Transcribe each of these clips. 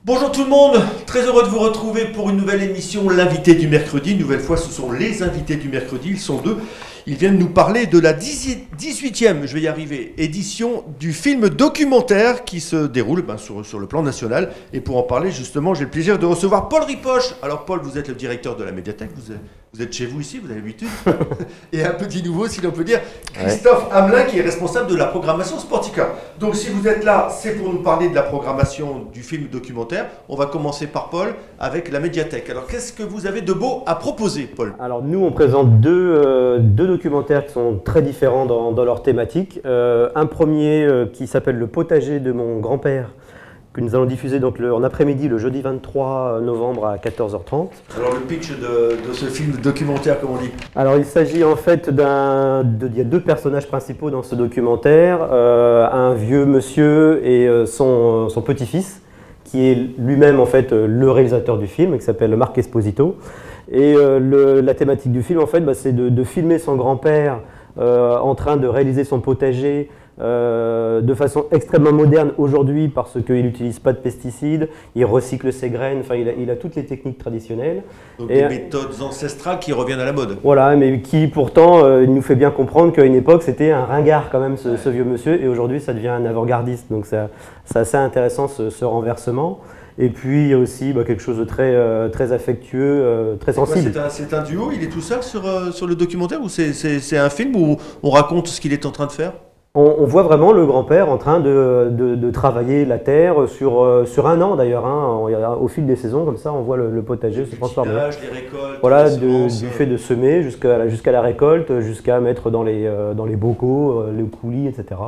Bonjour tout le monde, très heureux de vous retrouver pour une nouvelle émission, l'invité du mercredi. Une nouvelle fois, ce sont les invités du mercredi, ils sont deux. Ils viennent nous parler de la 18e, je vais y arriver, édition du film documentaire qui se déroule sur le plan national. Et pour en parler, justement, j'ai le plaisir de recevoir Paul Ripoche. Alors Paul, vous êtes le directeur de la médiathèque, vous êtes chez vous ici, vous avez l'habitude. Et un petit nouveau, si l'on peut dire, Christophe Hamelin, qui est responsable de la programmation Sportica. Donc si vous êtes là, c'est pour nous parler de la programmation du film documentaire. On va commencer par Paul avec la médiathèque. Alors qu'est-ce que vous avez de beau à proposer, Paul? Alors nous, on présente deux documentaires qui sont très différents dans leur thématique. Un premier qui s'appelle Le potager de mon grand-père, que nous allons diffuser donc en après-midi, le jeudi 23 novembre à 14h30. Alors le pitch de ce film documentaire, comme on dit? Alors il s'agit en fait il y a deux personnages principaux dans ce documentaire, un vieux monsieur et son petit-fils, qui est lui-même en fait le réalisateur du film, qui s'appelle Marc Esposito. Et la thématique du film en fait, c'est de filmer son grand-père en train de réaliser son potager de façon extrêmement moderne aujourd'hui parce qu'il n'utilise pas de pesticides, il recycle ses graines, enfin il a toutes les techniques traditionnelles. Donc des méthodes ancestrales qui reviennent à la mode. Voilà, mais qui pourtant nous fait bien comprendre qu'à une époque c'était un ringard quand même ce vieux monsieur, et aujourd'hui ça devient un avant-gardiste. Donc c'est assez intéressant ce renversement. Et puis il y a aussi quelque chose de très affectueux, très sensible. C'est un duo, il est tout seul sur le documentaire, ou c'est un film où on raconte ce qu'il est en train de faire? On voit vraiment le grand-père en train de travailler la terre sur un an d'ailleurs. Au fil des saisons, comme ça, on voit le potager se transformer. Les récoltes, voilà, du fait de semer jusqu'à la récolte, jusqu'à mettre dans les bocaux, les coulis, etc.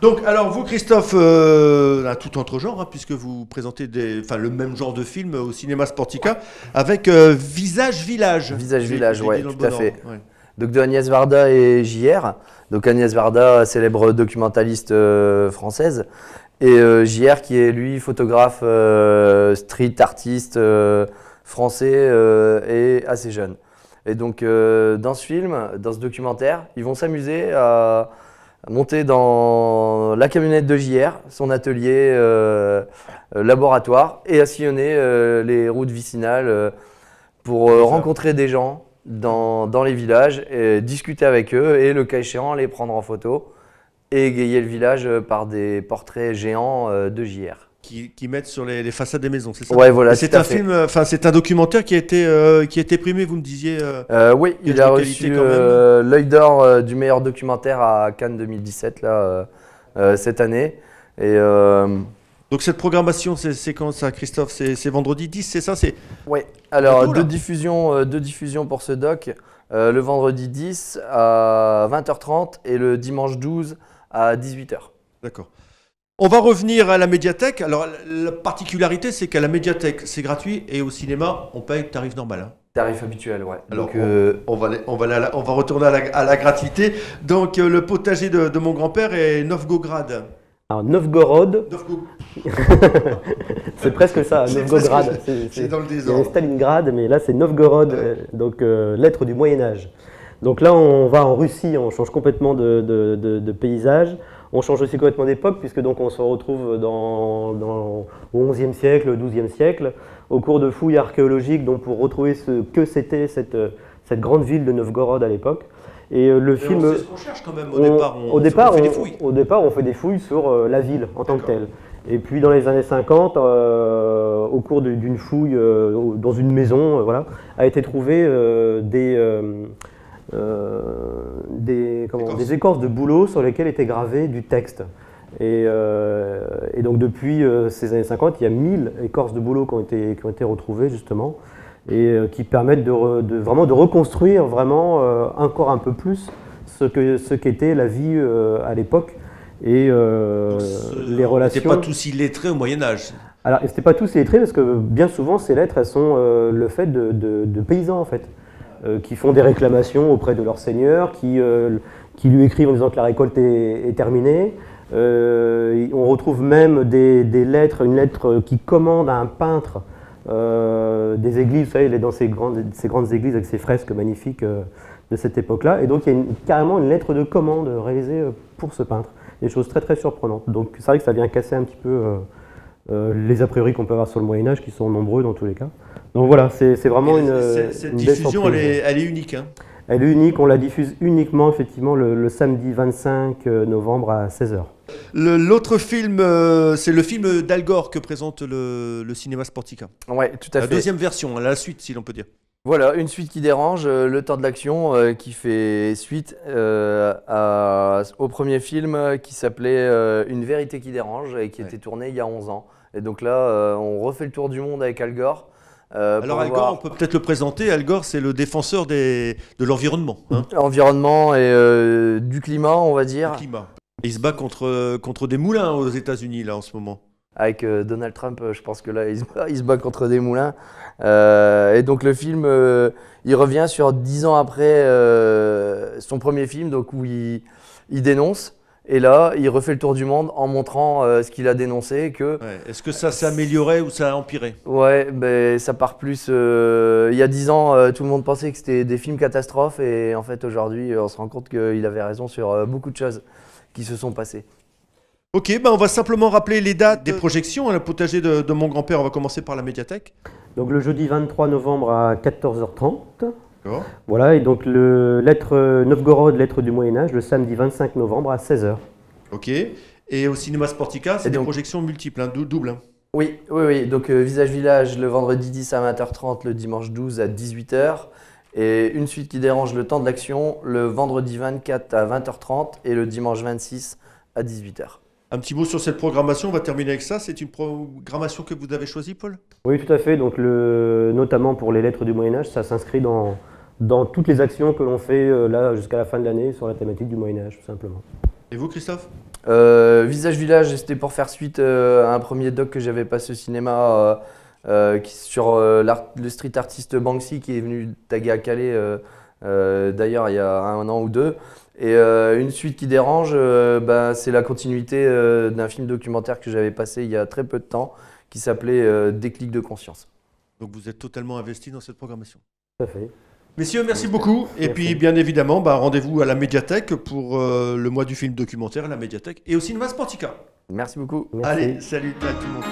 Donc, alors vous, Christophe, un tout autre genre, puisque vous présentez le même genre de film au cinéma Sportica, avec Visage Village. Visage Village, oui, tout à fait. Ouais. Donc de Agnès Varda et JR. Donc Agnès Varda, célèbre documentaliste française, et JR qui est lui photographe street artiste français et assez jeune. Et donc dans ce film, dans ce documentaire, ils vont s'amuser à monter dans la camionnette de JR, son atelier laboratoire, et à sillonner les routes vicinales pour rencontrer des gens dans les villages, et discuter avec eux et le cas échéant les prendre en photo et égayer le village par des portraits géants de JR. Qui mettent sur les façades des maisons, c'est ça? Ouais, voilà. C'est un film, c'est un documentaire qui a été primé, vous me disiez. Oui, il a reçu l'œil d'or du meilleur documentaire à Cannes 2017 là, cette année. Et donc cette programmation, c'est quand ça, Christophe? C'est vendredi 10, c'est ça? Oui, alors deux diffusions pour ce doc, le vendredi 10 à 20h30 et le dimanche 12 à 18h. D'accord. On va revenir à la médiathèque. Alors la particularité, c'est qu'à la médiathèque, c'est gratuit, et au cinéma, on paye tarif normal. Tarif habituel, ouais. Alors on va retourner à la gratuité. Donc le potager de mon grand-père est Novgorod. Alors, Novgorod, c'est presque ça, Novgorod. C'est dans le il y désordre. avait Stalingrad, mais là c'est Novgorod, donc lettre du Moyen-Âge. Donc là on va en Russie, on change complètement de paysage, on change aussi complètement d'époque, puisque donc on se retrouve au XIe siècle, au XIIe siècle, au cours de fouilles archéologiques, donc pour retrouver ce que c'était cette grande ville de Novgorod à l'époque. Et le film, on sait ce qu'on cherche quand même au départ. On fait des fouilles. Au départ, on fait des fouilles sur la ville en tant que telle. Et puis dans les années 50, au cours d'une fouille dans une maison, a été trouvé des écorces de bouleau sur lesquelles était gravé du texte. Et donc depuis ces années 50, il y a 1000 écorces de bouleau qui ont été retrouvées justement, et qui permettent vraiment de reconstruire encore un peu plus ce qu'était la vie à l'époque, et les relations. C'était pas tous illettrés au Moyen-Âge. Alors, c'était pas tous illettrés, parce que bien souvent ces lettres, elles sont le fait de paysans en fait, qui font des réclamations auprès de leur seigneur, qui lui écrivent en disant que la récolte est terminée. On retrouve même des lettres, une lettre qui commande à un peintre des églises, vous savez, dans ces grandes églises avec ces fresques magnifiques de cette époque-là. Et donc il y a carrément une lettre de commande réalisée pour ce peintre. Des choses très très surprenantes. Donc c'est vrai que ça vient casser un petit peu les a priori qu'on peut avoir sur le Moyen-Âge, qui sont nombreux dans tous les cas. Donc voilà, c'est vraiment cette diffusion, elle est unique. Hein. Elle est unique, on la diffuse uniquement effectivement le samedi 25 novembre à 16 h. L'autre film, c'est le film d'Al Gore que présente le cinéma Sportica. Ouais, tout à fait. La deuxième version, la suite si l'on peut dire. Voilà, une suite qui dérange, le temps de l'action, qui fait suite au premier film qui s'appelait Une vérité qui dérange et qui était tourné il y a 11 ans. Et donc là, on refait le tour du monde avec Al Gore. Alors Al Gore, on peut peut-être le présenter. Al Gore, c'est le défenseur de l'environnement. Hein. Environnement et du climat, on va dire. Du climat. Il se bat contre des moulins aux États-Unis là en ce moment. Avec Donald Trump, je pense que là, il se bat contre des moulins. Et donc le film, il revient sur 10 ans après son premier film, donc où il dénonce. Et là, il refait le tour du monde en montrant ce qu'il a dénoncé. Que Est-ce que ça s'est amélioré ou ça a empiré? Ouais, ben, ça part plus. Il y a 10 ans, tout le monde pensait que c'était des films catastrophes. Et en fait, aujourd'hui, on se rend compte qu'il avait raison sur beaucoup de choses qui se sont passées. Ok, on va simplement rappeler les dates des projections. À la potager de mon grand-père, on va commencer par la médiathèque. Donc le jeudi 23 novembre à 14 h 30. Voilà, et donc Novgorod, lettre du Moyen-Âge, le samedi 25 novembre à 16 h. Ok, et au cinéma Sportica, c'est des projections multiples, hein, doubles. Hein. Oui. Donc Visage Village le vendredi 10 à 20 h 30, le dimanche 12 à 18 h. Et une suite qui dérange, le temps de l'action, le vendredi 24 à 20 h 30 et le dimanche 26 à 18 h. Un petit mot sur cette programmation, on va terminer avec ça. C'est une programmation que vous avez choisie, Paul? Oui, tout à fait. Donc notamment pour les lettres du Moyen-Âge, ça s'inscrit dans toutes les actions que l'on fait là jusqu'à la fin de l'année sur la thématique du Moyen-Âge, tout simplement. Et vous, Christophe? Visage Village, c'était pour faire suite à un premier doc que j'avais passé au cinéma sur le street artiste Banksy qui est venu taguer à Calais d'ailleurs il y a un an ou deux. Et une suite qui dérange, c'est la continuité d'un film documentaire que j'avais passé il y a très peu de temps qui s'appelait Déclic de conscience. Donc vous êtes totalement investi dans cette programmation. Tout à fait. Messieurs, merci beaucoup. Et puis, bien évidemment, rendez-vous à la médiathèque pour le mois du film documentaire, la médiathèque, et au cinéma Sportica. Merci beaucoup. Merci. Allez, salut à tout le monde.